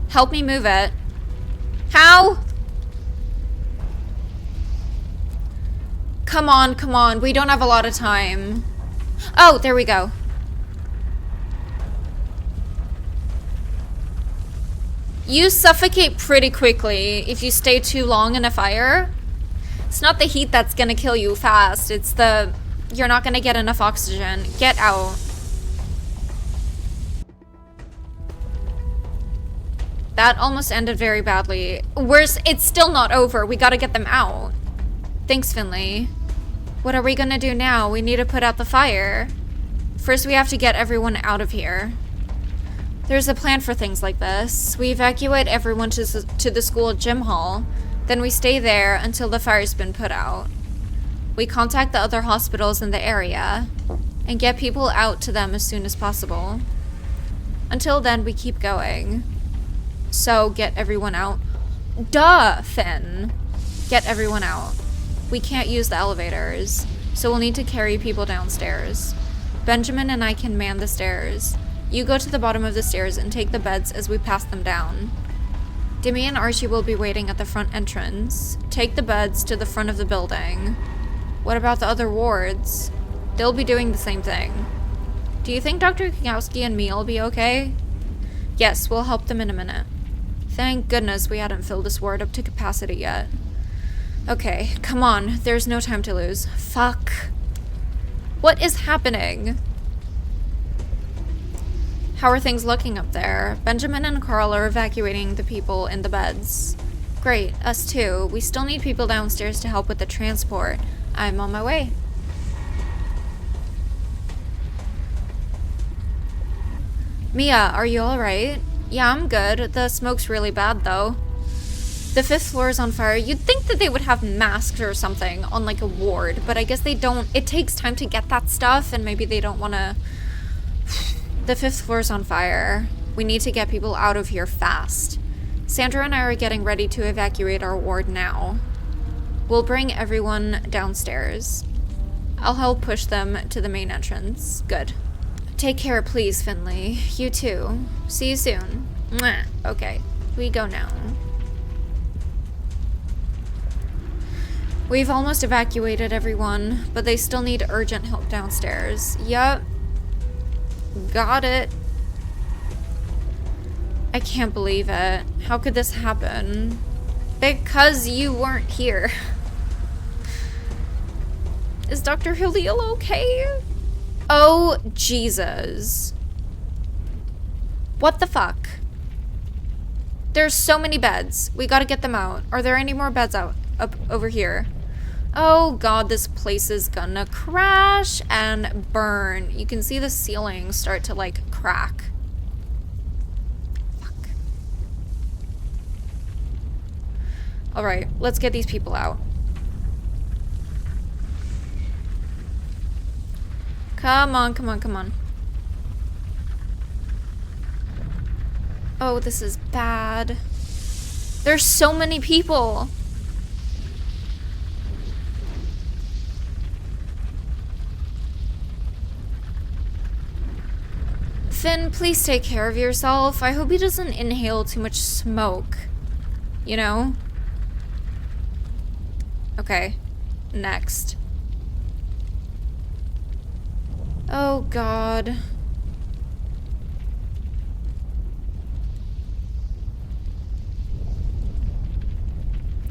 Help me move it. How? Come on, come on. We don't have a lot of time. Oh, there we go. You suffocate pretty quickly if you stay too long in a fire. It's not the heat that's gonna kill you fast. It's the... You're not gonna get enough oxygen. Get out. That almost ended very badly. It's still not over. We gotta get them out. Thanks, Finley. What are we gonna do now? We need to put out the fire. First, we have to get everyone out of here. There's a plan for things like this. We evacuate everyone to the school gym hall. Then we stay there until the fire's been put out. We contact the other hospitals in the area and get people out to them as soon as possible. Until then, we keep going. So, get everyone out. Duh, Finn. Get everyone out. We can't use the elevators, so we'll need to carry people downstairs. Benjamin and I can man the stairs. You go to the bottom of the stairs and take the beds as we pass them down. Demi and Archie will be waiting at the front entrance. Take the beds to the front of the building. What about the other wards? They'll be doing the same thing. Do you think Dr. Kwiatkowski and me will be okay? Yes, we'll help them in a minute. Thank goodness we hadn't filled this ward up to capacity yet. Okay, come on. There's no time to lose. Fuck. What is happening? How are things looking up there? Benjamin and Carl are evacuating the people in the beds. Great, us too. We still need people downstairs to help with the transport. I'm on my way. Mia, are you alright? Yeah, I'm good. The smoke's really bad, though. The 5th floor is on fire. You'd think that they would have masks or something on, like, a ward, but I guess they don't. It takes time to get that stuff, and maybe they don't want to... The 5th floor is on fire. We need to get people out of here fast. Sandra and I are getting ready to evacuate our ward now. We'll bring everyone downstairs. I'll help push them to the main entrance. Good. Take care, please, Finley. You too. See you soon. Mwah. Okay, we go now. We've almost evacuated everyone, but they still need urgent help downstairs. Yup. Got it. I can't believe it. How could this happen? Because you weren't here. Is Dr. Halil okay? Oh, Jesus. What the fuck? There's so many beds. We gotta get them out. Are there any more beds up over here? Oh god, this place is gonna crash and burn. You can see the ceiling start to, like, crack. Fuck. Alright, let's get these people out. Come on, come on, come on. Oh, this is bad. There's so many people. Finn, please take care of yourself. I hope he doesn't inhale too much smoke. You know? Okay. Next. Oh, God.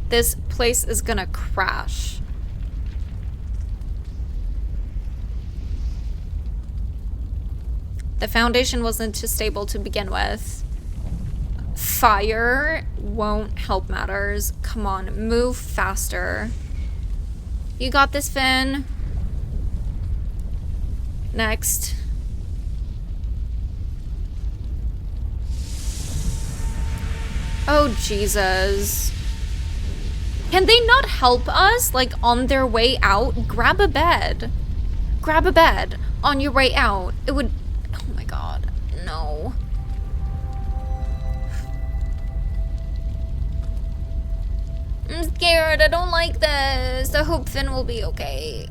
This place is gonna crash. The foundation wasn't too stable to begin with. Fire won't help matters. Come on, move faster. You got this, Finn. Next. Oh, Jesus. Can they not help us, like, on their way out? Grab a bed. Grab a bed on your way out. It would... Oh my God. No. I'm scared. I don't like this. I hope Finn will be okay.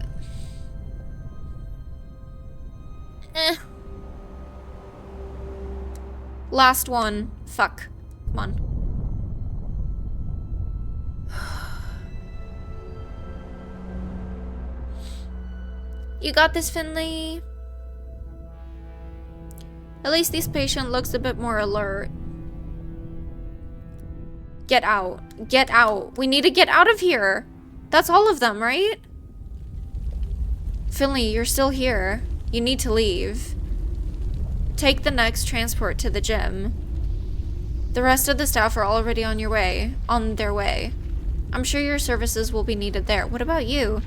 Last one. Fuck. Come on. You got this, Finley. At least this patient looks a bit more alert. Get out. Get out. We need to get out of here. That's all of them, right? Finley, you're still here. You need to leave. Take the next transport to the gym. The rest of the staff are already on their way. I'm sure your services will be needed there. What about you?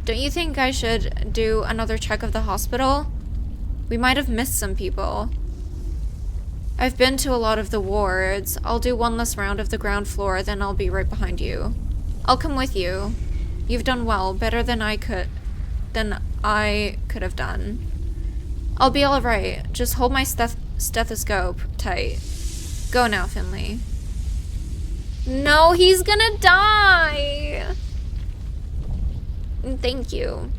Don't you think I should do another check of the hospital? We might have missed some people. I've been to a lot of the wards. I'll do one last round of the ground floor, then I'll be right behind you. I'll come with you. You've done well, better than I could have done. I'll be alright. Just hold my stethoscope tight. Go now, Finley. No, he's gonna die! Thank you.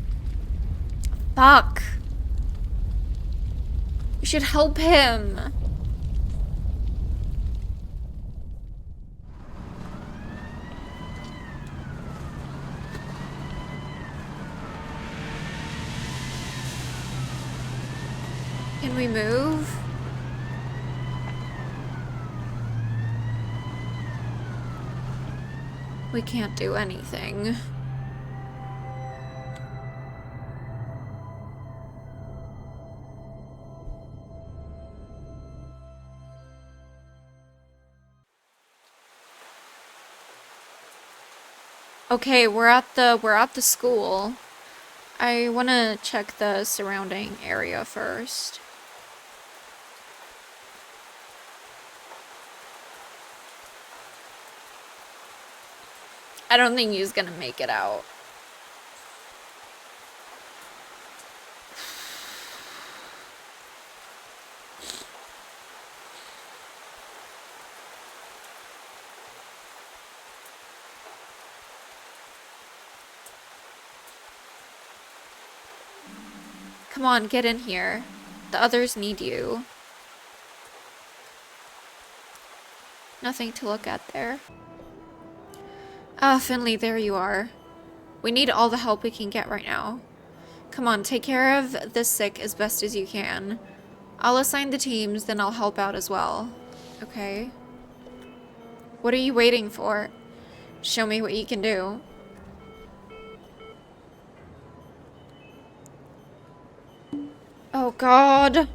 Fuck. We should help him. Can we move? We can't do anything. Okay, we're at the school. I want to check the surrounding area first. I don't think he's gonna make it out. Come on, get in here. The others need you. Nothing to look at there. Ah, Finley, there you are. We need all the help we can get right now. Come on, take care of the sick as best as you can. I'll assign the teams, then I'll help out as well. Okay. What are you waiting for? Show me what you can do. Oh, God.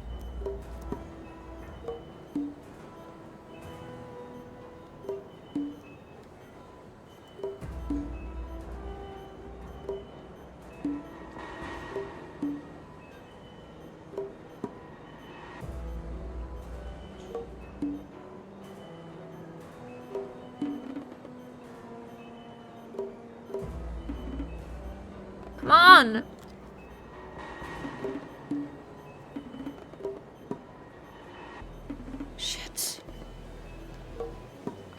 Come on. Shit.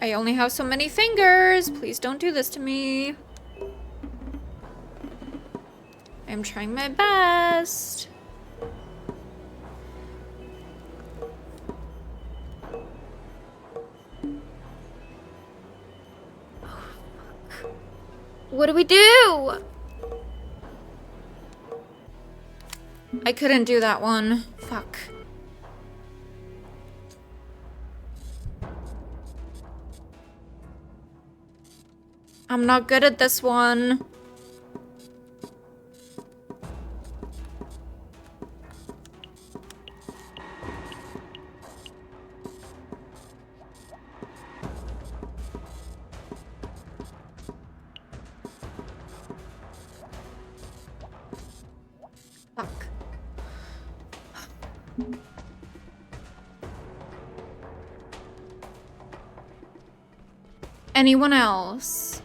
I only have so many fingers. Please don't do this to me. I'm trying my best. What do we do? I couldn't do that one. Fuck. I'm not good at this one. Fuck. Anyone else?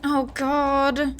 Oh God.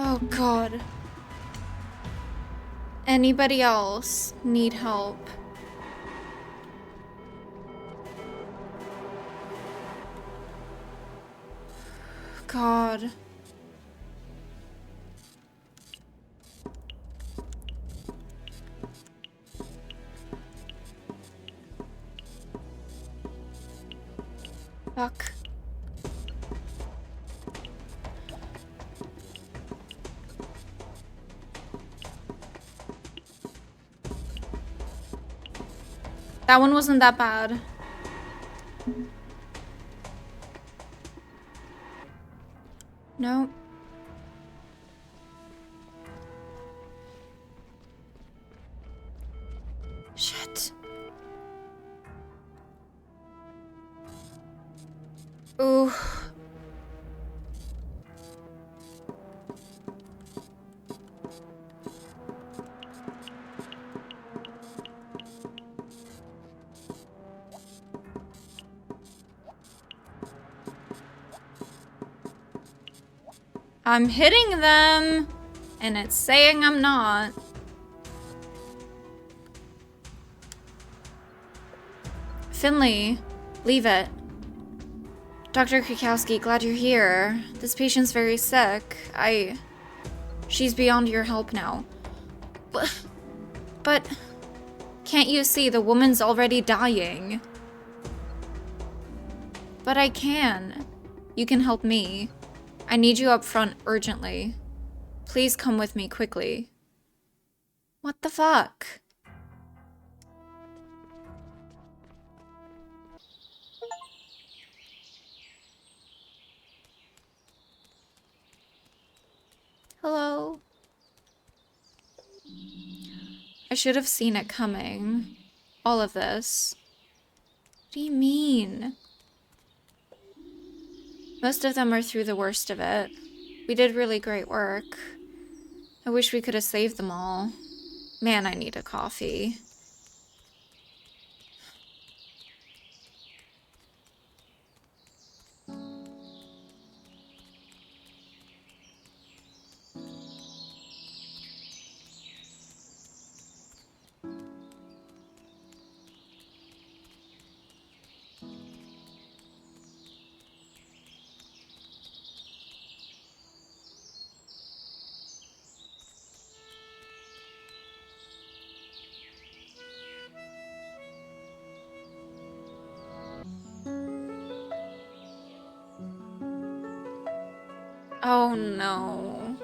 Oh God. Anybody else need help? God. Fuck. That one wasn't that bad. No. Shit. Ooh. I'm hitting them, and it's saying I'm not. Finley, leave it. Dr. Krakowski, glad you're here. This patient's very sick. She's beyond your help now. But can't you see the woman's already dying? But I can. You can help me. I need you up front urgently. Please come with me quickly. What the fuck? Hello? I should have seen it coming. All of this. What do you mean? Most of them are through the worst of it. We did really great work. I wish we could have saved them all. Man, I need a coffee. Oh no.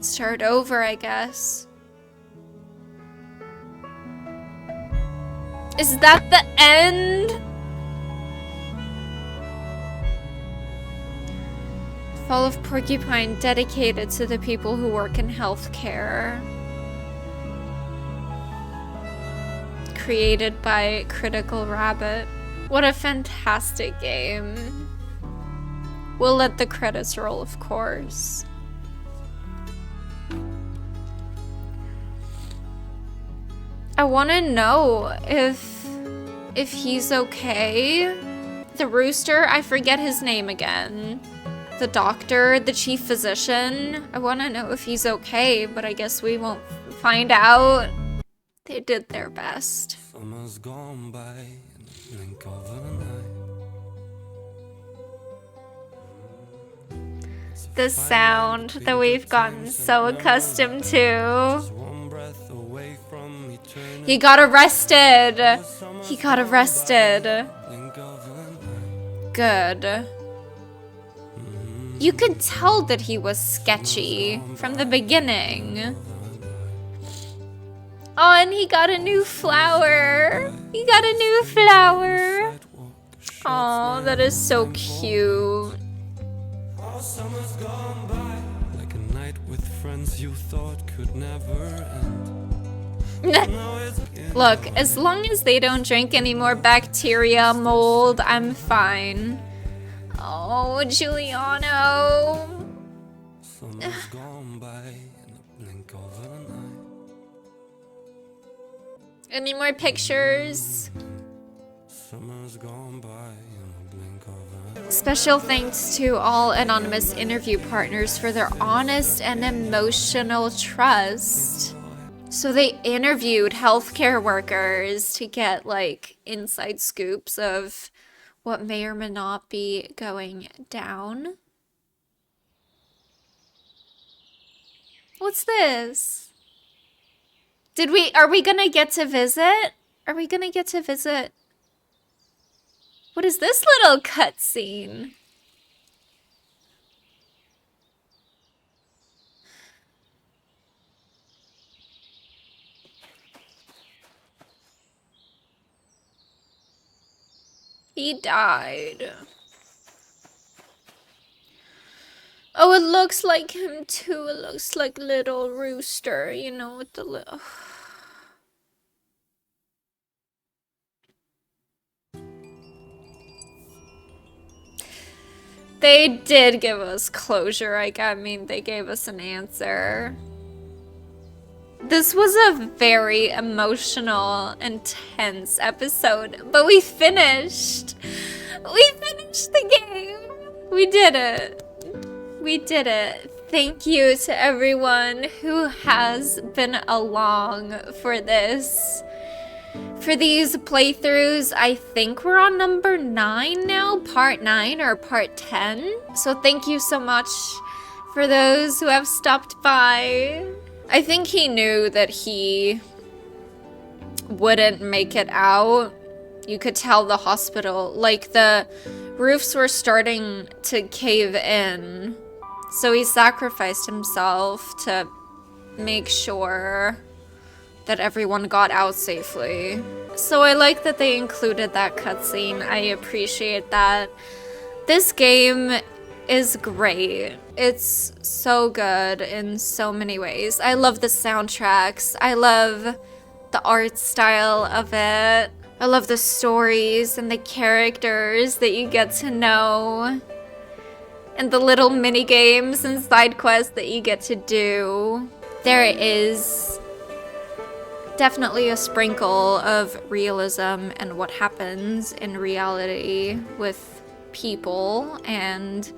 Start over, I guess. Is that the end? Fall of Porcupine, dedicated to the people who work in healthcare. Created by Critical Rabbit. What a fantastic game. We'll let the credits roll, of course. I want to know if he's okay. The rooster, I forget his name again. The doctor, the chief physician. I want to know if he's okay, but I guess we won't find out. They did their best. Summer's gone by in the blink of an eye. The sound that we've gotten so accustomed to. He got arrested. He got arrested. Good. You could tell that he was sketchy from the beginning. Oh, and he got a new flower. He got a new flower. Oh, that is so cute. Summer's gone by like a night with friends you thought could never end. Look, as long as they don't drink any more bacteria mold, I'm fine. Oh, Giuliano. Summer's gone by in the blink of an eye. Any more pictures? Summer's gone by in the blink of an eye. Special thanks to all anonymous interview partners for their honest and emotional trust. So they interviewed healthcare workers to get like inside scoops of what may or may not be going down. What's this? Are we gonna get to visit? Are we gonna get to visit? What is this little cutscene? He died. Oh, it looks like him too. It looks like little Rooster, you know, with the little... They did give us closure. I mean, they gave us an answer. This was a very emotional, intense episode, but we finished. We finished the game. We did it. We did it. Thank you to everyone who has been along for this. For these playthroughs, I think we're on number 9 now, part 9 or part 10. So thank you so much for those who have stopped by. I think he knew that he wouldn't make it out. You could tell the hospital, like the roofs were starting to cave in. So he sacrificed himself to make sure that everyone got out safely. So I like that they included that cutscene. I appreciate that. This game is great. It's so good in so many ways. I love the soundtracks. I love the art style of it. I love the stories and the characters that you get to know. And the little mini games and side quests that you get to do. There is definitely a sprinkle of realism and what happens in reality with people and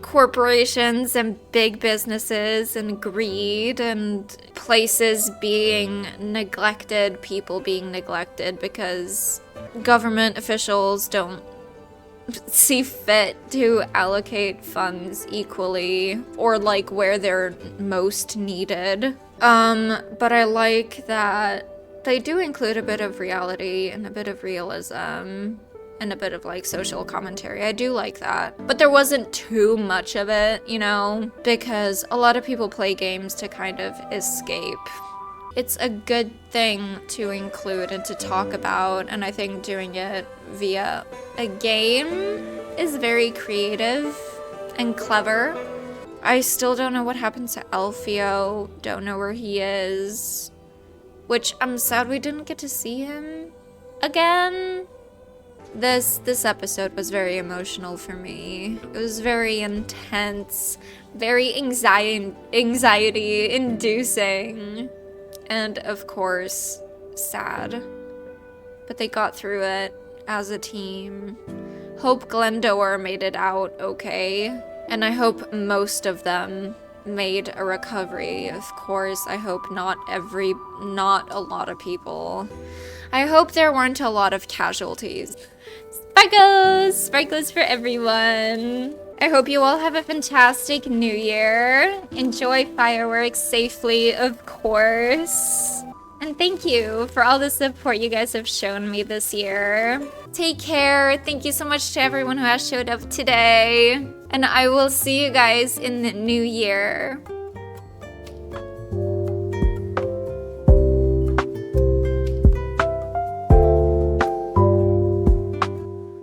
corporations and big businesses and greed and places being neglected, people being neglected because government officials don't see fit to allocate funds equally or like where they're most needed. But I like that they do include a bit of reality and a bit of realism. and a bit of like social commentary. I do like that. But there wasn't too much of it, you know, because a lot of people play games to kind of escape. It's a good thing to include and to talk about, and I think doing it via a game is very creative and clever. I still don't know what happened to Elfio, don't know where he is, which I'm sad we didn't get to see him again. This episode was very emotional for me. It was very intense, very anxiety inducing. And of course, sad. But they got through it as a team. Hope Glendower made it out okay. And I hope most of them made a recovery. Of course, I hope not a lot of people. I hope there weren't a lot of casualties. Sparkles! Sparkles for everyone! I hope you all have a fantastic new year. Enjoy fireworks safely, of course. And thank you for all the support you guys have shown me this year. Take care. Thank you so much to everyone who has showed up today. And I will see you guys in the new year.